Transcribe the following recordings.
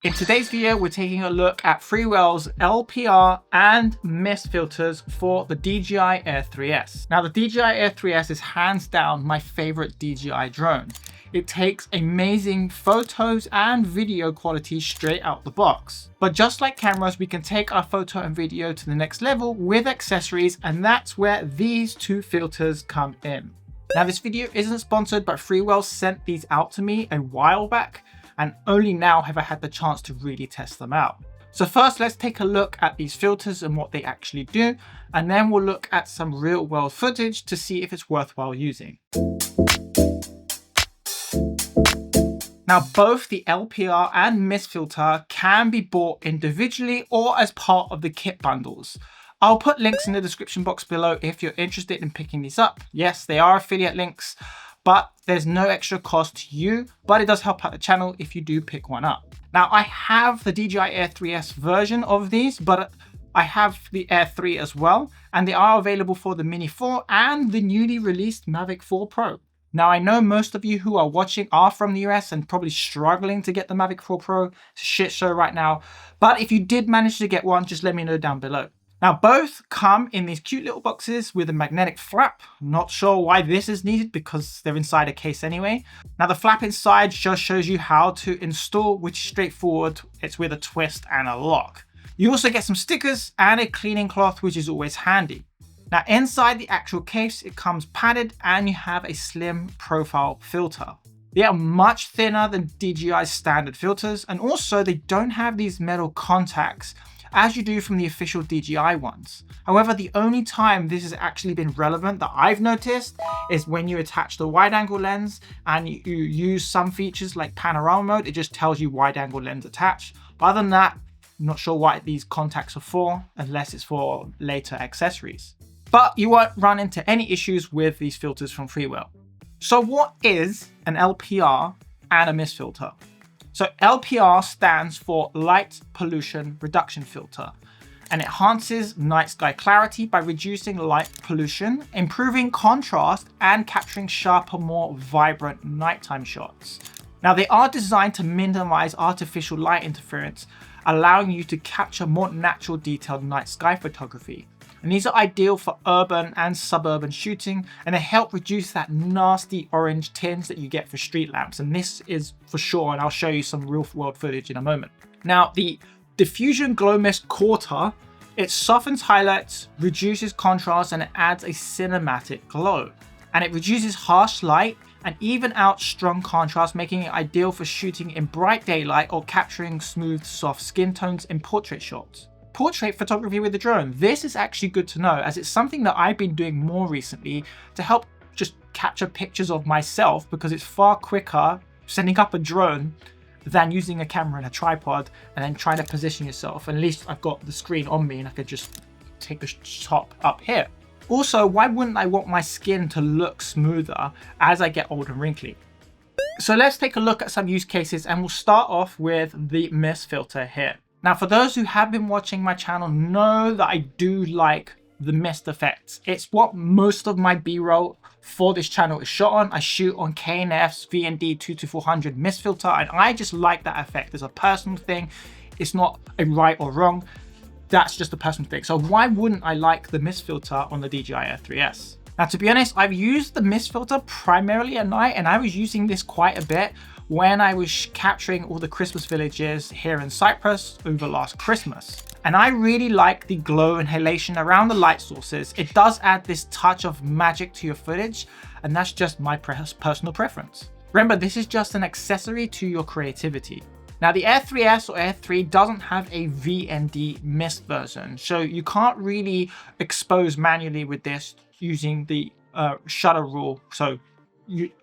In today's video, we're taking a look at Freewell's LPR and Mist filters for the DJI Air 3S. Now, the DJI Air 3S is hands down my favorite DJI drone. It takes amazing photos and video quality straight out the box. But just like cameras, we can take our photo and video to the next level with accessories, and that's where these two filters come in. Now, this video isn't sponsored, but Freewell sent these out to me a while back, and only now have I had the chance to really test them out. So first, let's take a look at these filters and what they actually do, and then we'll look at some real world footage to see if it's worthwhile using. Now, both the LPR and Mist filter can be bought individually or as part of the kit bundles. I'll put links in the description box below if you're interested in picking these up. Yes, they are affiliate links, but there's no extra cost to you, but it does help out the channel if you do pick one up. Now, I have the DJI Air 3S version of these, but I have the Air 3 as well, and they are available for the Mini 4 and the newly released Mavic 4 Pro. Now, I know most of you who are watching are from the US and probably struggling to get the Mavic 4 Pro. It's a shit show right now, but if you did manage to get one, just let me know down below. Now, both come in these cute little boxes with a magnetic flap. Not sure why this is needed because they're inside a case anyway. Now, the flap inside just shows you how to install, which is straightforward. It's with a twist and a lock. You also get some stickers and a cleaning cloth, which is always handy. Now, inside the actual case, it comes padded and you have a slim profile filter. They are much thinner than DJI's standard filters, and also they don't have these metal contacts as you do from the official DJI ones. However, the only time this has actually been relevant that I've noticed is when you attach the wide angle lens and you use some features like panorama mode. It just tells you wide angle lens attached. But other than that, I'm not sure what these contacts are for, unless it's for later accessories. But you won't run into any issues with these filters from Freewell. So what is an LPR and a Mist filter? So LPR stands for Light Pollution Reduction Filter, and it enhances night sky clarity by reducing light pollution, improving contrast, and capturing sharper, more vibrant nighttime shots. Now, they are designed to minimize artificial light interference, allowing you to capture more natural detailed night sky photography. And these are ideal for urban and suburban shooting, and they help reduce that nasty orange tinge that you get for street lamps. And this is for sure, and I'll show you some real world footage in a moment. Now, the Diffusion Glow Mist Quarter, it softens highlights, reduces contrast, and it adds a cinematic glow. And it reduces harsh light and even out strong contrast, making it ideal for shooting in bright daylight or capturing smooth, soft skin tones in portrait shots. Portrait photography with the drone. This is actually good to know, as it's something that I've been doing more recently to help just capture pictures of myself, because it's far quicker setting up a drone than using a camera and a tripod and then trying to position yourself. At least I've got the screen on me and I could just take the shot up here. Also, why wouldn't I want my skin to look smoother as I get old and wrinkly? So let's take a look at some use cases, and we'll start off with the Mist filter here. Now, for those who have been watching my channel know that I do like the mist effects. It's what most of my B-roll for this channel is shot on. I shoot on K&F's V&D 22400 mist filter, and I just like that effect. It's a personal thing. It's not a right or wrong. That's just a personal thing. So why wouldn't I like the mist filter on the DJI Air 3S? Now, to be honest, I've used the mist filter primarily at night, and I was using this quite a bit when I was capturing all the Christmas villages here in Cyprus over last Christmas. And I really like the glow inhalation around the light sources. It does add this touch of magic to your footage, and that's just my personal preference. Remember, this is just an accessory to your creativity. Now, the Air 3S or Air 3 doesn't have a VND mist version, so you can't really expose manually with this using the shutter rule. So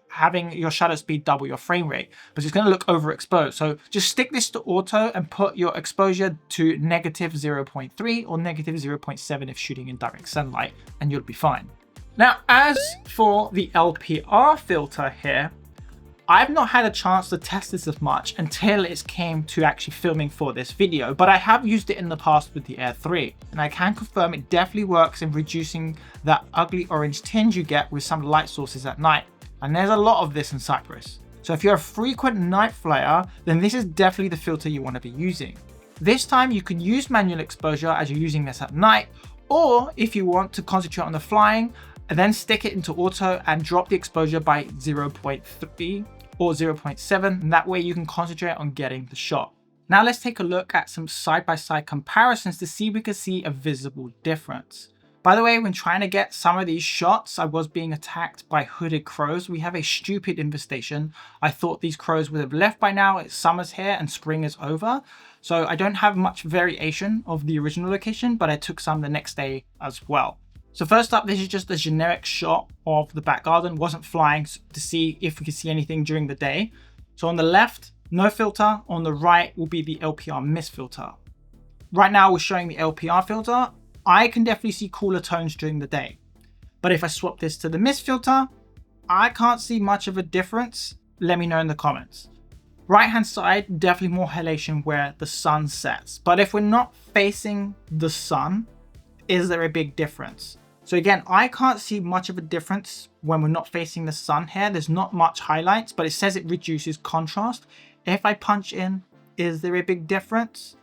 having your shutter speed double your frame rate, but it's going to look overexposed. So just stick this to auto and put your exposure to -0.3 or -0.7 if shooting in direct sunlight, and you'll be fine. Now, as for the LPR filter here, I've not had a chance to test this as much until it came to actually filming for this video, but I have used it in the past with the Air 3, and I can confirm it definitely works in reducing that ugly orange tinge you get with some light sources at night. And there's a lot of this in Cyprus. So if you're a frequent night flyer, then this is definitely the filter you want to be using. This time you can use manual exposure as you're using this at night, or if you want to concentrate on the flying, and then stick it into auto and drop the exposure by 0.3 or 0.7, and that way you can concentrate on getting the shot. Now let's take a look at some side-by-side comparisons to see if we can see a visible difference. By the way, when trying to get some of these shots, I was being attacked by hooded crows. We have a stupid infestation. I thought these crows would have left by now. It's summer's here and spring is over. So I don't have much variation of the original location, but I took some the next day as well. So first up, this is just a generic shot of the back garden. Wasn't flying to see if we could see anything during the day. So on the left, no filter. On the right will be the LPR Mist filter. Right now we're showing the LPR filter. I can definitely see cooler tones during the day. But if I swap this to the Mist filter, I can't see much of a difference. Let me know in the comments. Right hand side, definitely more halation where the sun sets. But if we're not facing the sun, is there a big difference? So again, I can't see much of a difference when we're not facing the sun here. There's not much highlights, but it says it reduces contrast. If I punch in, is there a big difference?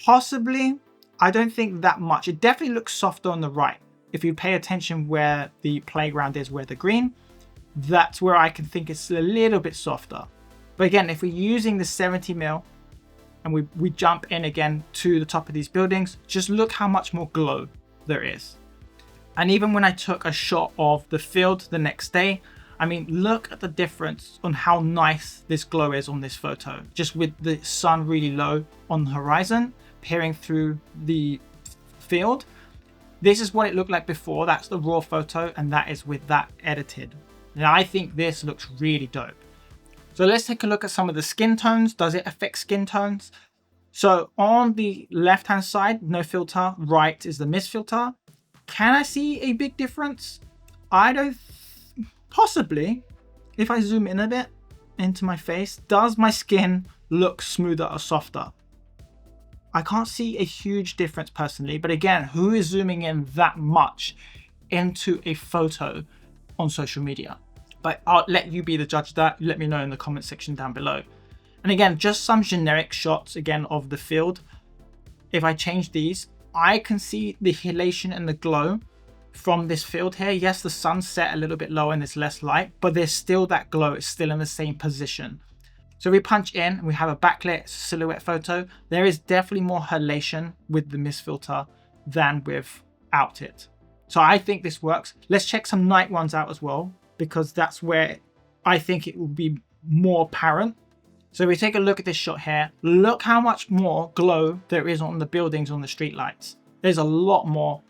Possibly. I don't think that much. It definitely looks softer on the right. If you pay attention where the playground is, where the green, that's where I can think it's a little bit softer. But again, if we're using the 70mm and we jump in again to the top of these buildings, just look how much more glow there is. And even when I took a shot of the field the next day, I mean, look at the difference on how nice this glow is on this photo. Just with the sun really low on the horizon, peering through the field. This is what it looked like before. That's the raw photo, and that is with that edited. And I think this looks really dope. So let's take a look at some of the skin tones. Does it affect skin tones? So on the left hand side, no filter. Right is the Mist filter. Can I see a big difference? I don't. Possibly. If I zoom in a bit into my face, does my skin look smoother or softer? I can't see a huge difference personally, but again, who is zooming in that much into a photo on social media? But I'll let you be the judge of that. Let me know in the comment section down below. And again, just some generic shots again of the field. If I change these, I can see the halation and the glow from this field here. Yes, the sun set a little bit lower and there's less light, but there's still that glow. It's still in the same position. So we punch in and we have a backlit silhouette photo. There is definitely more halation with the Mist filter than without it. So I think this works. Let's check some night ones out as well, because that's where I think it will be more apparent. So we take a look at this shot here. Look how much more glow there is on the buildings, on the street lights. There's a lot more.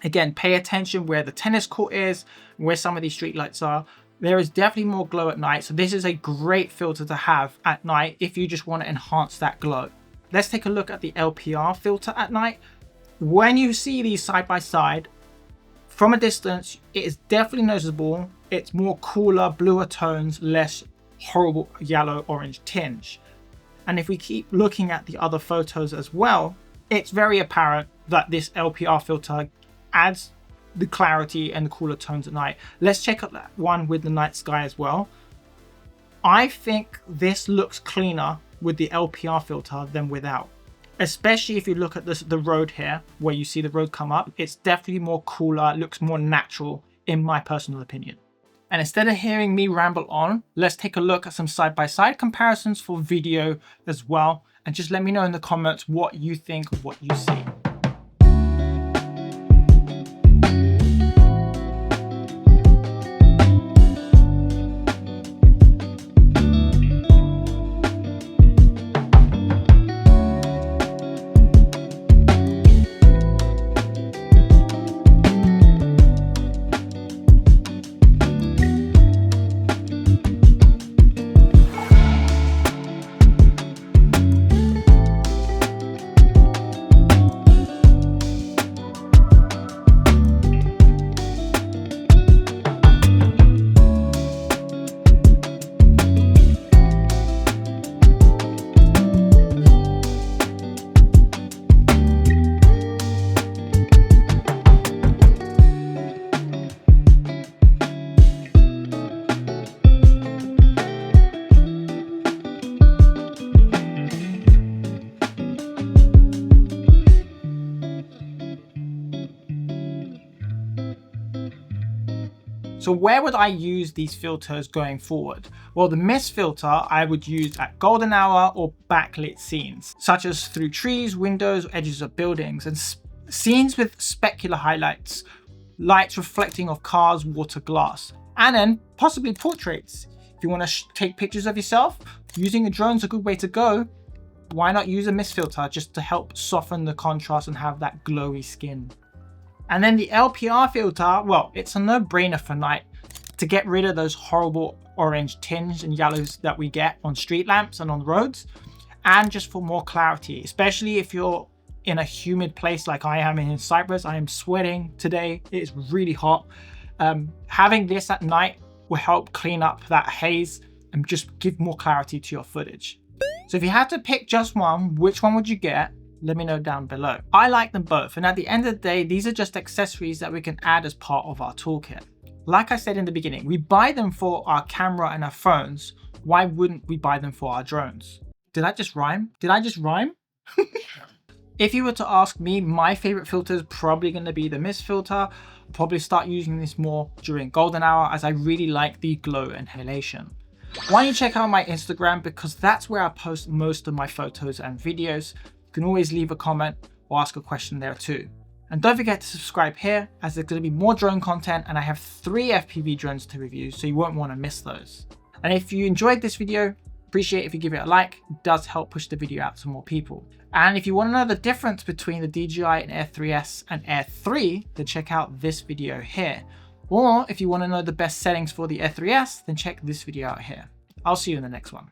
Again, pay attention where the tennis court is, where some of these street lights are. There is definitely more glow at night. So this is a great filter to have at night if you just want to enhance that glow. Let's take a look at the LPR filter at night. When you see these side by side, from a distance, it is definitely noticeable. It's more cooler, bluer tones, less horrible yellow orange tinge. And if we keep looking at the other photos as well, it's very apparent that this LPR filter adds the clarity and the cooler tones at night. Let's check out that one with the night sky as well. I think this looks cleaner with the LPR filter than without, especially if you look at the road here where you see the road come up. It's definitely more cooler, it looks more natural in my personal opinion. And instead of hearing me ramble on, let's take a look at some side-by-side comparisons for video as well, and just let me know in the comments what you think of what you see. So where would I use these filters going forward? Well, the mist filter I would use at golden hour or backlit scenes, such as through trees, windows, edges of buildings, and scenes with specular highlights, lights reflecting off cars, water, glass, and then possibly portraits. If you want to take pictures of yourself, using a drone is a good way to go. Why not use a mist filter just to help soften the contrast and have that glowy skin? And then the LPR filter, well, it's a no-brainer for night to get rid of those horrible orange tinge and yellows that we get on street lamps and on roads, and just for more clarity, especially if you're in a humid place like I am in Cyprus. I am sweating today. It is really hot. Having this at night will help clean up that haze and just give more clarity to your footage. So if you had to pick just one, which one would you get? Let me know down below. I like them both, and at the end of the day, these are just accessories that we can add as part of our toolkit. Like I said in the beginning, we buy them for our camera and our phones. Why wouldn't we buy them for our drones? Did I just rhyme? If you were to ask me, my favorite filter is probably going to be the mist filter. I'll probably start using this more during golden hour, as I really like the glow and halation. Why don't you check out my Instagram, because that's where I post most of my photos and videos. You can always leave a comment or ask a question there too. And don't forget to subscribe here, as there's going to be more drone content, and I have 3 FPV drones to review, so you won't want to miss those. And if you enjoyed this video, appreciate if you give it a like. It does help push the video out to more people. And if you want to know the difference between the DJI and Air 3S and Air 3, then check out this video here. Or if you want to know the best settings for the Air 3S, then check this video out here. I'll see you in the next one.